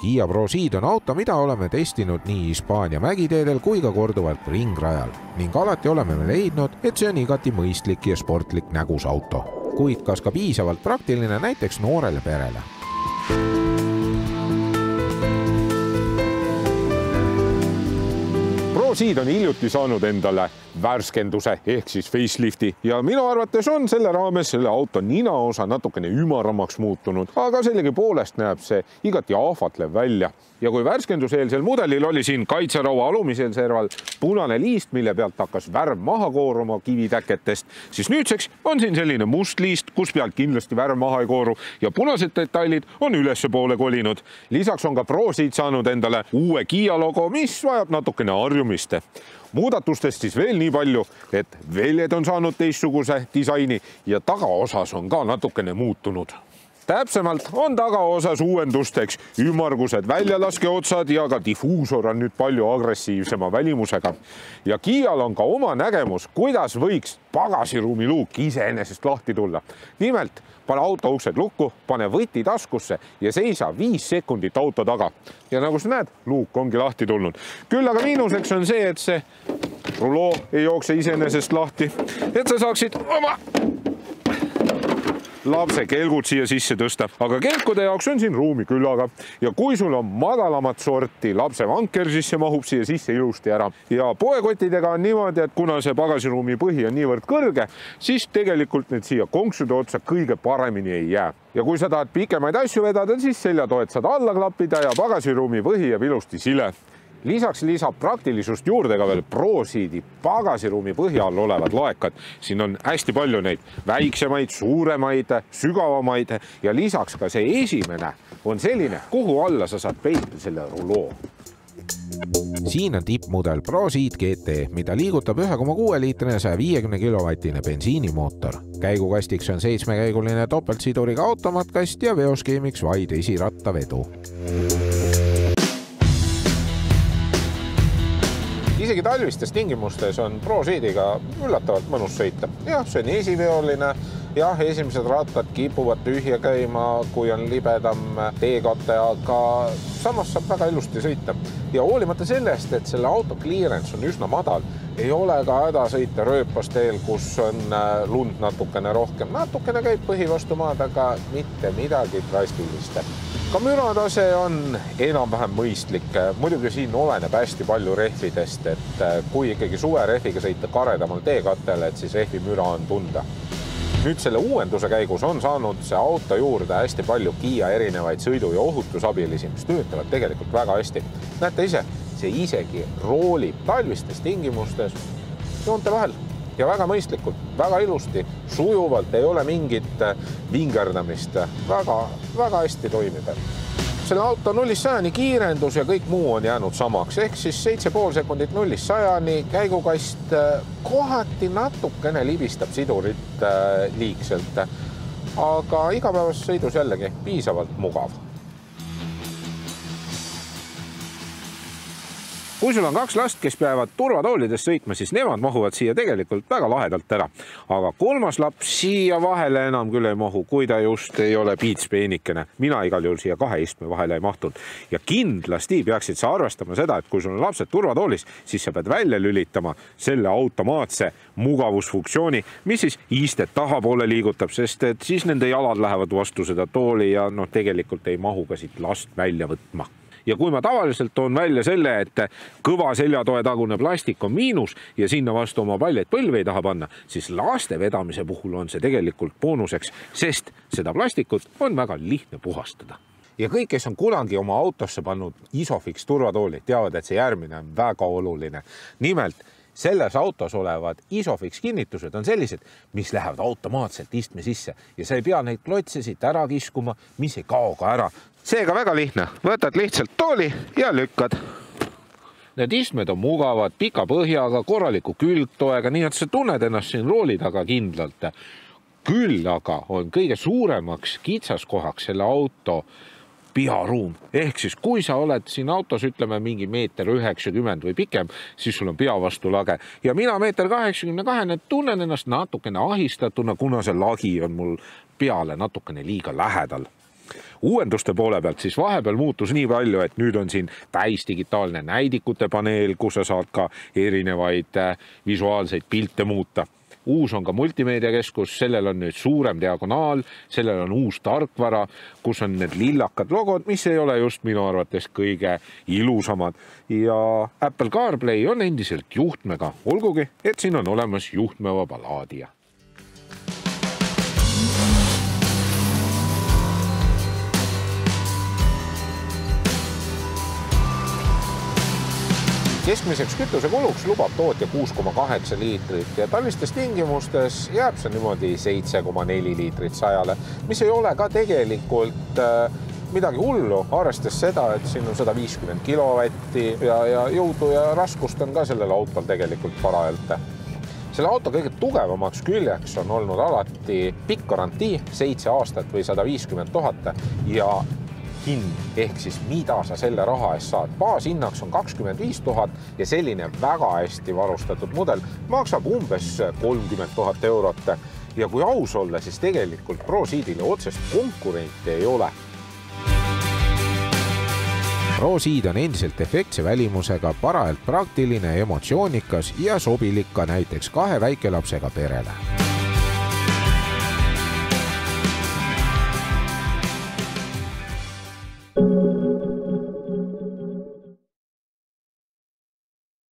Kia ProSeed on auto, mida oleme testinud nii Hispaania mägiteedel kui ka korduvalt ringrajal ning alati oleme me leidnud, et see on igati mõistlik ja sportlik nägus auto, kuid kas ka piisavalt praktiline näiteks noorele perele. ProSeed on hiljuti saanud endale värskenduse ehk siis facelifti ja minu arvates on selle raames selle auto ninaosa natukene ümaramaks muutunud, aga sellegipoolest näeb see igati ahvatlev välja. Ja kui värskenduseelsel mudelil oli siin kaitseraua alumisel serval punane liist, mille pealt hakkas värv maha kooruma kivitäketest, siis nüüdseks on siin selline must liist, kus pealt kindlasti värv maha ei kooru ja punased detailid on ülesse poole kolinud. Lisaks on ka ProSeed saanud endale uue Kia logo, mis vajab natukene harjumist. Muudatustest siis veel nii palju, et väljed on saanud teistsuguse disaini ja tagaosas on ka natukene muutunud. Täpsemalt on tagaosas uuendusteks ümmargused väljalaskeotsad ja ka difuusor on nüüd palju agressiivsema välimusega. Ja Kial on ka oma nägemus, kuidas võiks pagasiruumi luuk iseenesest lahti tulla. Nimelt, pane auto uksed lukku, pane võti taskusse ja seisa 5 sekundit auto taga. Ja nagu sa näed, luuk ongi lahti tulnud. Küll aga miinuseks on see, et see ruloo ei jookse iseenesest lahti, et sa saaksid oma lapse kelgud siia sisse tõsta, aga kelkude jaoks on siin ruumi küllaga ja kui sul on madalamat sorti, lapse vanker, siis see mahub siia sisse ilusti ära. Ja poekotidega on niimoodi, et kuna see pagasiruumi põhi on niivõrd kõrge, siis tegelikult need siia konksude otsa kõige paremini ei jää. Ja kui sa tahad pikemaid asju vedada, siis seljatoed saad alla klappida ja pagasiruumi põhi jääb ilusti sile. Lisaks lisab praktilisust juurde ka veel ProSeedi pagasiruumi põhja all olevad laekad. Siin on hästi palju neid väiksemaid, suuremaid, sügavamaid ja lisaks ka see esimene on selline, kuhu alla sa saad peita selle ruloo. Siin on tippmudel ProSeed GT, mida liigutab 1,6-liitrine 150 kilovatine bensiinimootor. Käigukastiks on 7-käiguline topeltsiduriga automaatkast ja veoskeemiks vaid esirattavedu. Isegi talvistes tingimustes on ProSeediga üllatavalt mõnus sõita. Jah, see on esiveoline. Jah, esimesed rattad kipuvad tühja käima, kui on libedam teekate, aga samas saab väga ilusti sõita. Ja hoolimata sellest, et selle auto clearance on üsna madal, ei ole ka häda sõita rööpasteel, kus on lund natukene rohkem. Natukene käib põhi vastu maad, aga mitte midagi drastilist. Ka müratase on enam-vähem mõistlik. Muidugi siin oleneb hästi palju rehvidest, et kui ikkagi suverehviga sõita karedamal teekattele, et siis rehvi müra on tunda. Nüüd selle uuenduse käigus on saanud see auto juurde hästi palju Kia erinevaid sõidu- ja ohutusabilisi, mis töötavad tegelikult väga hästi. Näete ise, see isegi roolib talvistes tingimustes joonte vahel ja väga mõistlikult, väga ilusti, sujuvalt, ei ole mingit vingerdamist, väga hästi toimib. Selle auto 0-100 kiirendus ja kõik muu on jäänud samaks, ehk siis 7,5 sekundit 0-100, käigukast kohati natukene libistab sidurit liigselt, aga igapäevases sõidus jällegi piisavalt mugav. Kui sul on 2 last, kes peavad turvatoolides sõitma, siis nemad mahuvad siia tegelikult väga lahedalt ära. Aga 3. laps siia vahele enam küll ei mahu, kui ta just ei ole piits peenikene. Mina igal juhul siia 2 istme vahele ei mahtunud. Ja kindlasti peaksid sa arvestama seda, et kui sul on lapsed turvatoolis, siis sa pead välja lülitama selle automaatse mugavusfunktsiooni, mis siis istet tahapoole liigutab, sest et siis nende jalad lähevad vastu seda tooli ja tegelikult ei mahu ka siit last välja võtma. Ja kui ma tavaliselt toon välja selle, et kõva seljatoe tagune plastik on miinus ja sinna vastu oma paljaid põlve ei taha panna, siis laste vedamise puhul on see tegelikult boonuseks, sest seda plastikut on väga lihtne puhastada. Ja kõik, kes on kunagi oma autosse pannud Isofix turvatooli, teavad, et see järgmine on väga oluline. Nimelt, selles autos olevad Isofix kinnitused on sellised, mis lähevad automaatselt istme sisse ja sa ei pea neid klotse siit ära kiskuma, mis ei kao ka ära. Seega väga lihtne, võtad lihtsalt tooli ja lükkad. Need istmed on mugavad, pika põhjaga, korraliku külgtoega, nii et sa tunned ennast siin rooli taga kindlalt. Küll aga on kõige suuremaks kitsaskohaks selle auto pearuum. Ehk siis, kui sa oled siin autos, ütleme mingi 1,90 m või pikem, siis sul on pea vastu lage. Ja mina 1,82 m tunnen ennast natukene ahistatuna, kuna see lagi on mul peale natukene liiga lähedal. Uuenduste poole pealt siis vahepeal muutus nii palju, et nüüd on siin täisdigitaalne näidikute paneel, kus sa saad ka erinevaid visuaalseid pilte muuta. Uus on ka multimeediakeskus, sellel on nüüd suurem diagonaal, sellel on uus tarkvara, kus on need lillakad logod, mis ei ole just minu arvates kõige ilusamad. Ja Apple CarPlay on endiselt juhtmega, olgugi, et siin on olemas juhtmevaba laadija. Keskmiseks kütusekuluks lubab tootja 6,8 liitrit ja talvistes tingimustes jääb see niimoodi 7,4 liitrit 100-le, mis ei ole ka tegelikult midagi hullu, arvestades seda, et siin on 150 kilovatti ja jõudu ja raskust on ka sellel autol tegelikult parajalt. Selle auto kõige tugevamaks küljeks on olnud alati pikk garantii, 7 aastat või 150 000 ja hind ehk siis mida sa selle raha eest saad. Baashinnaks on 25 000 ja selline väga hästi varustatud mudel maksab umbes 30 000 eurot. Ja kui aus olla, siis tegelikult ProSeedile otsest konkurenti ei ole. ProSeed on endiselt efektse välimusega, parajalt praktiline, emotsioonikas ja sobilik ka näiteks 2 väikelapsega perele.